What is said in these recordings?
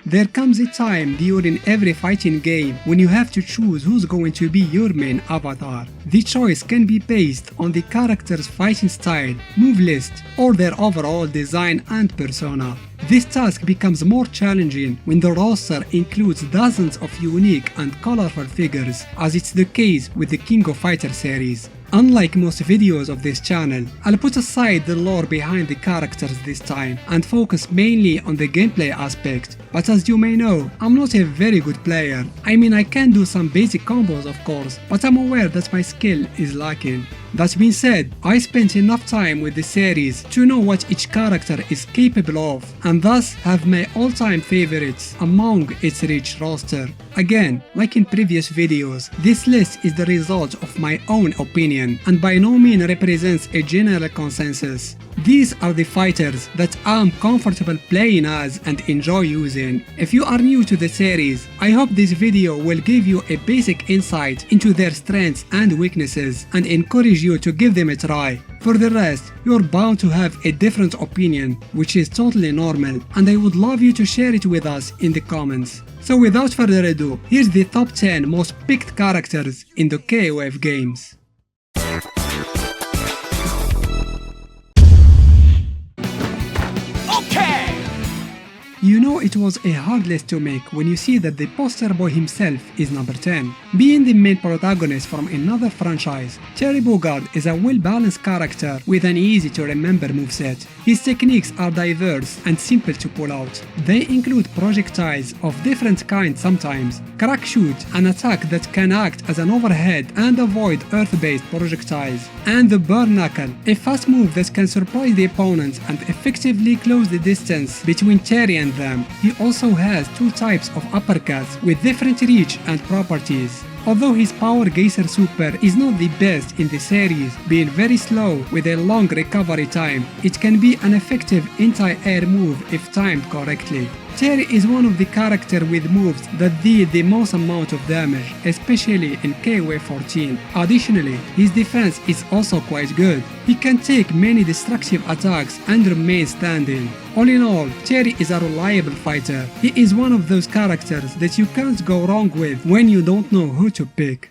There comes a time during every fighting game when you have to choose who's going to be your main avatar. The choice can be based on the character's fighting style, move list, or their overall design and persona. This task becomes more challenging when the roster includes dozens of unique and colorful figures, as it's the case with the King of Fighters series. Unlike most videos of this channel, I'll put aside the lore behind the characters this time and focus mainly on the gameplay aspect. But as you may know, I'm not a very good player. I mean, I can do some basic combos of course, but I'm aware that my skill is lacking. That being said, I spent enough time with the series to know what each character is capable of, and thus have my all-time favorites among its rich roster. Again, like in previous videos, this list is the result of my own opinion and by no means represents a general consensus. These are the fighters that I'm comfortable playing as and enjoy using. If you are new to the series, I hope this video will give you a basic insight into their strengths and weaknesses and encourage you to give them a try. For the rest, you're bound to have a different opinion, which is totally normal, and I would love you to share it with us in the comments. So without further ado, here's the top 10 most picked characters in the KOF games. You know, it was a hard list to make when you see that the poster boy himself is number 10. Being the main protagonist from another franchise, Terry Bogard is a well-balanced character with an easy-to-remember moveset. His techniques are diverse and simple to pull out. They include projectiles of different kinds sometimes, crack shoot, an attack that can act as an overhead and avoid earth-based projectiles, and the burn knuckle, a fast move that can surprise the opponent and effectively close the distance between Terry and them. He also has two types of uppercuts with different reach and properties. Although his Power Geyser Super is not the best in the series, being very slow with a long recovery time, it can be an effective anti-air move if timed correctly. Terry is one of the characters with moves that deal the most amount of damage, especially in KOF 14. Additionally, his defense is also quite good. He can take many destructive attacks and remain standing. All in all, Terry is a reliable fighter. He is one of those characters that you can't go wrong with when you don't know who to pick.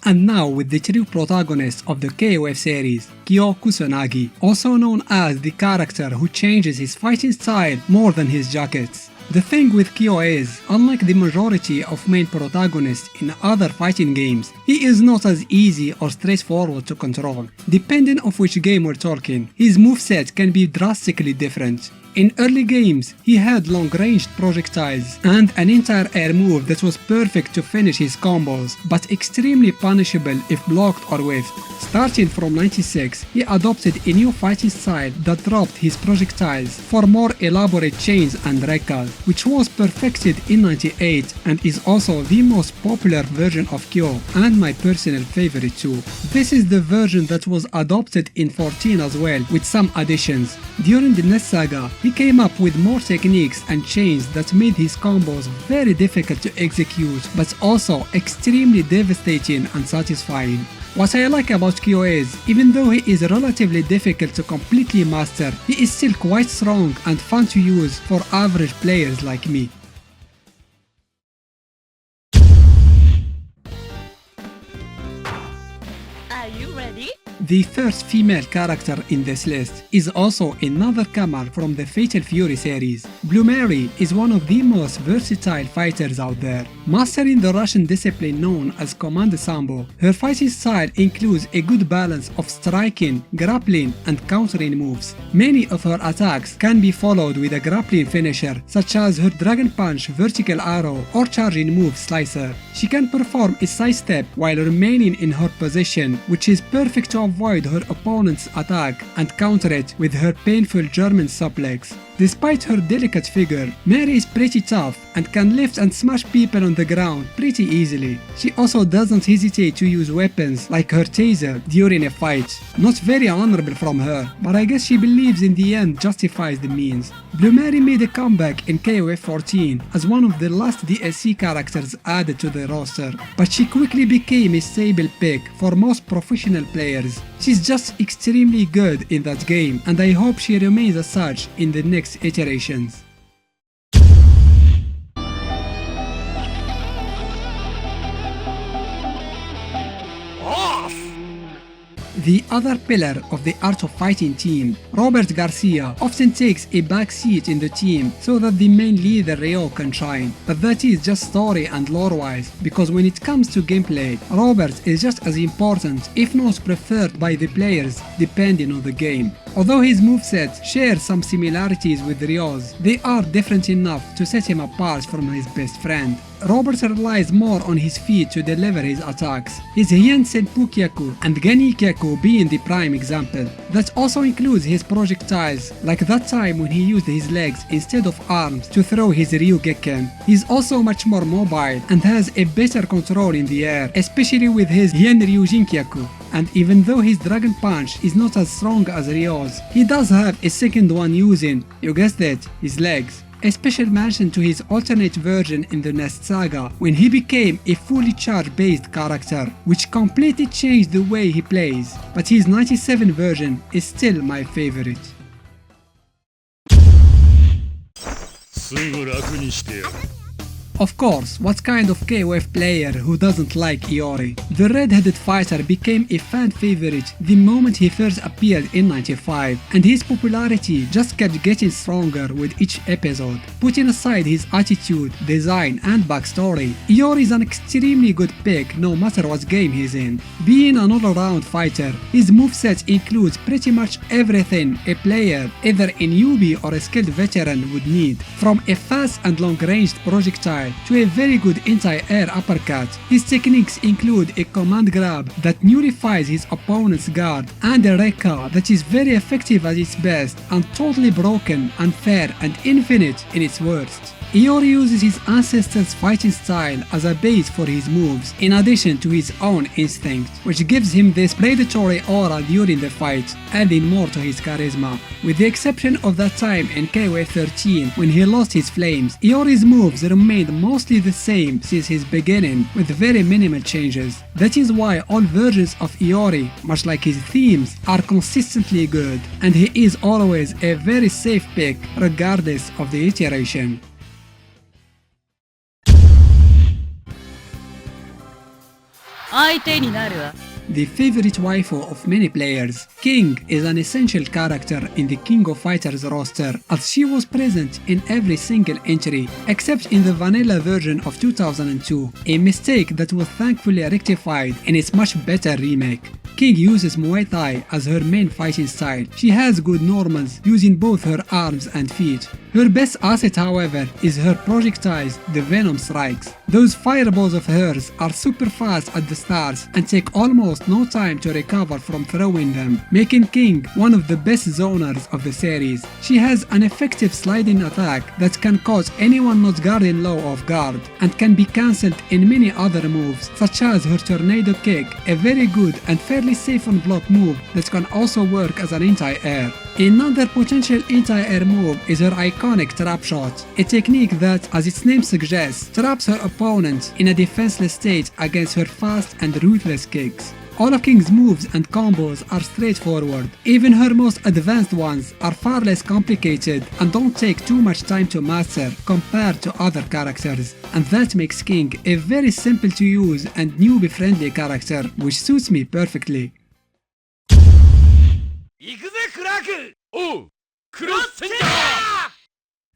And now with the true protagonist of the KOF series, Kyo Kusanagi, also known as the character who changes his fighting style more than his jackets. The thing with Kyo is, unlike the majority of main protagonists in other fighting games, he is not as easy or straightforward to control. Depending on which game we're talking, his moveset can be drastically different. In early games, he had long-ranged projectiles and an entire air move that was perfect to finish his combos, but extremely punishable if blocked or whiffed. Starting from 96, he adopted a new fighting style that dropped his projectiles for more elaborate chains and rekkas, which was perfected in 98 and is also the most popular version of Kyo and my personal favorite too. This is the version that was adopted in 14 as well, with some additions. During the NES saga, he came up with more techniques and chains that made his combos very difficult to execute, but also extremely devastating and satisfying. What I like about Kyo is, even though he is relatively difficult to completely master, he is still quite strong and fun to use for average players like me. Are you ready? The first female character in this list is also another comer from the Fatal Fury series. Blue Mary is one of the most versatile fighters out there. Mastering the Russian discipline known as Commando Sambo, her fighting style includes a good balance of striking, grappling, and countering moves. Many of her attacks can be followed with a grappling finisher, such as her Dragon Punch, Vertical Arrow, or charging move Slicer. She can perform a sidestep while remaining in her position, which is perfect to avoid her opponent's attack and counter it with her painful German suplex. Despite her delicate figure, Mary is pretty tough and can lift and smash people on the ground pretty easily. She also doesn't hesitate to use weapons like her taser during a fight. Not very honorable from her, but I guess she believes in the end justifies the means. Blue Mary made a comeback in KOF 14 as one of the last DLC characters added to the roster, but she quickly became a stable pick for most professional players. She's just extremely good in that game, and I hope she remains as such in the next iterations. The other pillar of the Art of Fighting team, Robert Garcia, often takes a back seat in the team so that the main leader Ryo can shine, but that is just story and lore-wise, because when it comes to gameplay, Robert is just as important, if not preferred by the players, depending on the game. Although his moveset shares some similarities with Ryo's, they are different enough to set him apart from his best friend. Robert relies more on his feet to deliver his attacks, his Hien Senpukyaku and Genikyaku being the prime example. That also includes his projectiles, like that time when he used his legs instead of arms to throw his Ryugekken. He's also much more mobile and has a better control in the air, especially with his Hien Ryujinkyaku. And even though his Dragon Punch is not as strong as Ryo's, he does have a second one using, you guessed it, his legs. A special mention to his alternate version in the Nest Saga, when he became a fully charge-based character, which completely changed the way he plays, but his 97 version is still my favorite. Of course, what kind of KOF player who doesn't like Iori? The red-headed fighter became a fan favorite the moment he first appeared in 95, and his popularity just kept getting stronger with each episode. Putting aside his attitude, design and backstory, Iori is an extremely good pick no matter what game he's in. Being an all-around fighter, his moveset includes pretty much everything a player, either a newbie or a skilled veteran, would need, from a fast and long-ranged projectile to a very good anti-air uppercut. His techniques include a command grab that nullifies his opponent's guard, and a Rekka that is very effective at its best and totally broken, unfair and infinite in its worst. Iori uses his ancestors' fighting style as a base for his moves, in addition to his own instinct, which gives him this predatory aura during the fight, adding more to his charisma. With the exception of that time in KOF 13 when he lost his flames, Iori's moves remained mostly the same since his beginning, with very minimal changes. That is why all versions of Iori, much like his themes, are consistently good, and he is always a very safe pick regardless of the iteration. The favorite waifu of many players, King is an essential character in the King of Fighters roster, as she was present in every single entry, except in the vanilla version of 2002, a mistake that was thankfully rectified in its much better remake. King uses Muay Thai as her main fighting style. She has good normals using both her arms and feet. Her best asset, however, is her projectiles, the Venom Strikes. Those fireballs of hers are super fast at the start and take almost no time to recover from throwing them, making King one of the best zoners of the series. She has an effective sliding attack that can cause anyone not guarding low off guard, and can be cancelled in many other moves, such as her Tornado Kick, a very good and fairly safe on block move that can also work as an anti-air. Another potential anti-air move is her iconic Trap Shot, a technique that, as its name suggests, traps her opponent in a defenseless state against her fast and ruthless kicks. All of King's moves and combos are straightforward. Even her most advanced ones are far less complicated and don't take too much time to master compared to other characters, and that makes King a very simple to use and newbie friendly character, which suits me perfectly.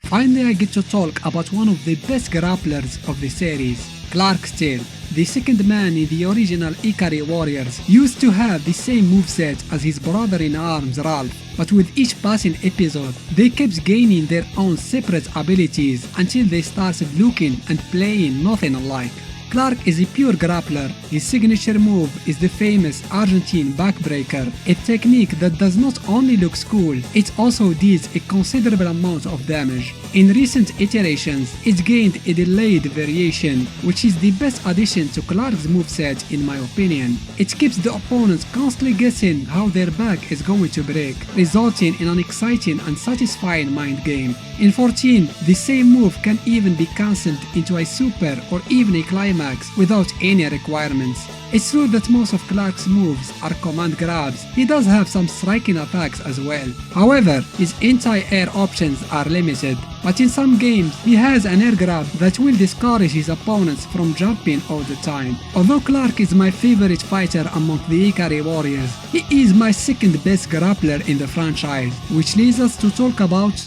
Finally, I get to talk about one of the best grapplers of the series, Clark Steel. The second man in the original Ikari Warriors used to have the same moveset as his brother-in-arms Ralph, but with each passing episode, they kept gaining their own separate abilities until they started looking and playing nothing alike. Clark is a pure grappler. His signature move is the famous Argentine backbreaker, a technique that does not only look cool, it also deals a considerable amount of damage. In recent iterations, it gained a delayed variation, which is the best addition to Clark's moveset in my opinion. It keeps the opponents constantly guessing how their back is going to break, resulting in an exciting and satisfying mind game. In 14, the same move can even be cancelled into a super or even a climax max without any requirements. It's true that most of Clark's moves are command grabs. He does have some striking attacks as well. However, his anti-air options are limited, but in some games he has an air grab that will discourage his opponents from jumping all the time. Although Clark is my favorite fighter among the Ikari warriors, he is my second best grappler in the franchise, which leads us to talk about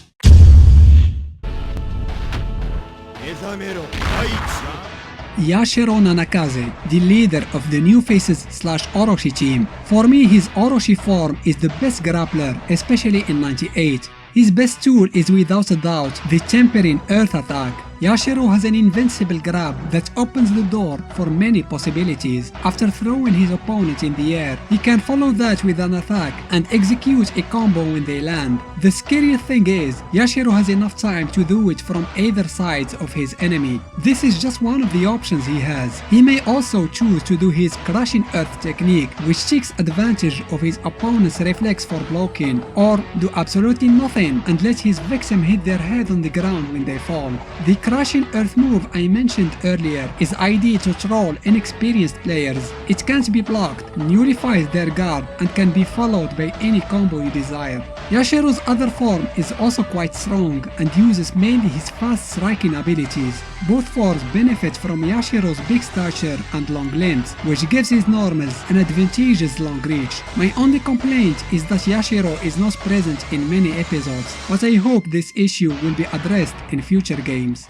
Yashiro Nanakaze, the leader of the New Faces / Orochi team. For me, his Orochi form is the best grappler, especially in 98. His best tool is without a doubt the Tempering Earth attack. Yashiro has an invincible grab that opens the door for many possibilities. After throwing his opponent in the air, he can follow that with an attack and execute a combo when they land. The scariest thing is, Yashiro has enough time to do it from either sides of his enemy. This is just one of the options he has. He may also choose to do his Crushing Earth technique, which takes advantage of his opponent's reflex for blocking, or do absolutely nothing and let his victim hit their head on the ground when they fall. The Crushing Earth move I mentioned earlier is ideal to troll inexperienced players. It can't be blocked, nullifies their guard, and can be followed by any combo you desire. Yashiro's other form is also quite strong and uses mainly his fast striking abilities. Both forms benefit from Yashiro's big stature and long limbs, which gives his normals an advantageous long reach. My only complaint is that Yashiro is not present in many episodes, but I hope this issue will be addressed in future games.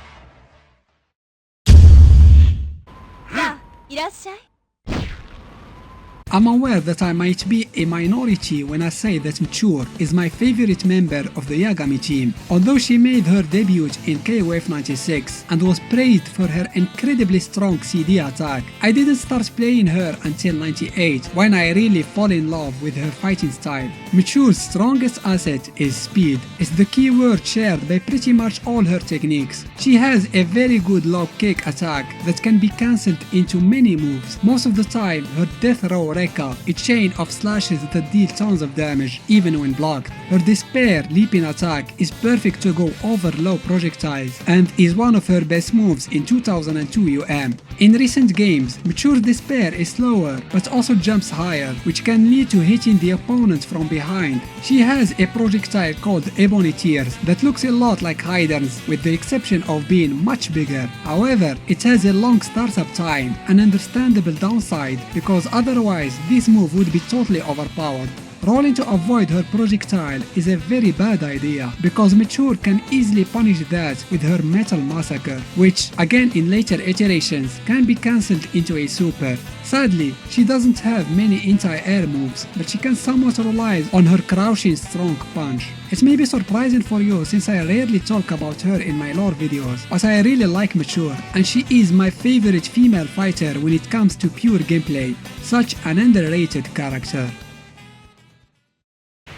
I'm aware that I might be a minority when I say that Mature is my favorite member of the Yagami team. Although she made her debut in KOF 96 and was praised for her incredibly strong CD attack, I didn't start playing her until 98 when I really fall in love with her fighting style. Mature's strongest asset is speed. It's the key word shared by pretty much all her techniques. She has a very good low kick attack that can be cancelled into many moves. Most of the time, her death row a chain of slashes that deal tons of damage even when blocked. Her Despair leaping attack is perfect to go over low projectiles and is one of her best moves in 2002 UM. In recent games, Mature Despair is slower but also jumps higher, which can lead to hitting the opponent from behind. She has a projectile called Ebony Tears that looks a lot like Hyden's with the exception of being much bigger. However, it has a long startup time, an understandable downside because otherwise this move would be totally overpowered. Rolling to avoid her projectile is a very bad idea because Mature can easily punish that with her Metal Massacre, which again in later iterations can be cancelled into a super. Sadly, she doesn't have many anti-air moves, but she can somewhat rely on her crouching strong punch. It may be surprising for you since I rarely talk about her in my lore videos, but I really like Mature, and she is my favorite female fighter when it comes to pure gameplay. Such an underrated character.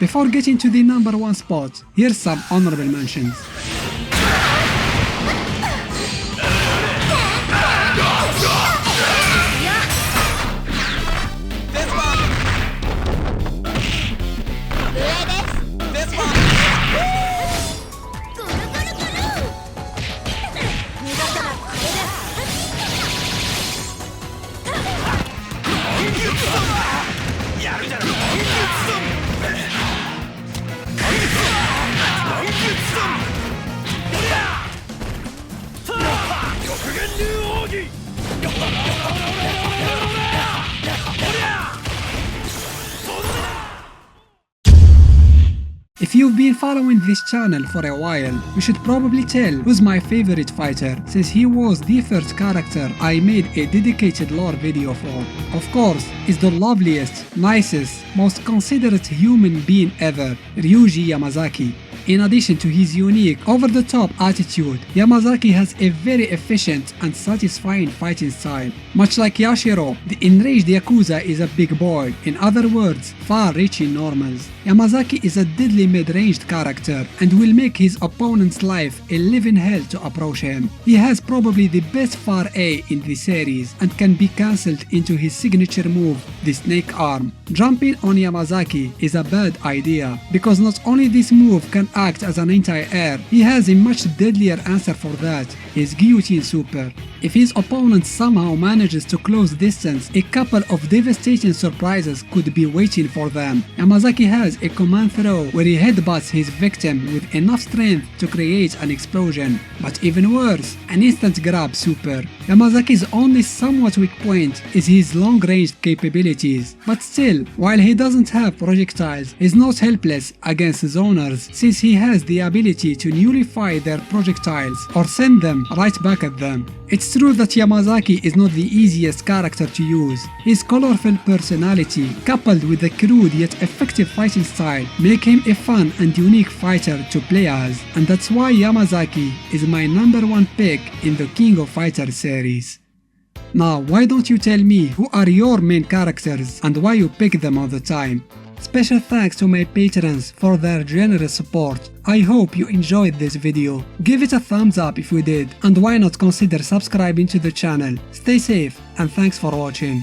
Before getting to the number 1 spot, here's some honorable mentions. If you've been following this channel for a while, you should probably tell who's my favorite fighter, since he was the first character I made a dedicated lore video for. Of course, he's the loveliest, nicest, most considerate human being ever, Ryuji Yamazaki. In addition to his unique, over-the-top attitude, Yamazaki has a very efficient and satisfying fighting style. Much like Yashiro, the enraged Yakuza is a big boy, in other words, far-reaching normals. Yamazaki is a deadly mid-ranged character and will make his opponent's life a living hell to approach him. He has probably the best far A in the series and can be cancelled into his signature move, the Snake Arm. Jumping on Yamazaki is a bad idea, because not only this move can act as an anti-air, he has a much deadlier answer for that, his Guillotine Super. If his opponent somehow manages to close distance, a couple of devastating surprises could be waiting for them. Yamazaki has a command throw where he headbutts his victim with enough strength to create an explosion. But even worse, an instant grab super. Yamazaki's only somewhat weak point is his long-range capabilities, but still, while he doesn't have projectiles, he's not helpless against zoners since he has the ability to nullify their projectiles or send them right back at them. It's true that Yamazaki is not the easiest character to use. His colorful personality, coupled with the crude yet effective fighting style, make him a fun and unique fighter to play as, and that's why Yamazaki is my #1 pick in the King of Fighters series. Now, why don't you tell me who are your main characters and why you pick them all the time? Special thanks to my patrons for their generous support. I hope you enjoyed this video. Give it a thumbs up if you did, and why not consider subscribing to the channel. Stay safe and thanks for watching.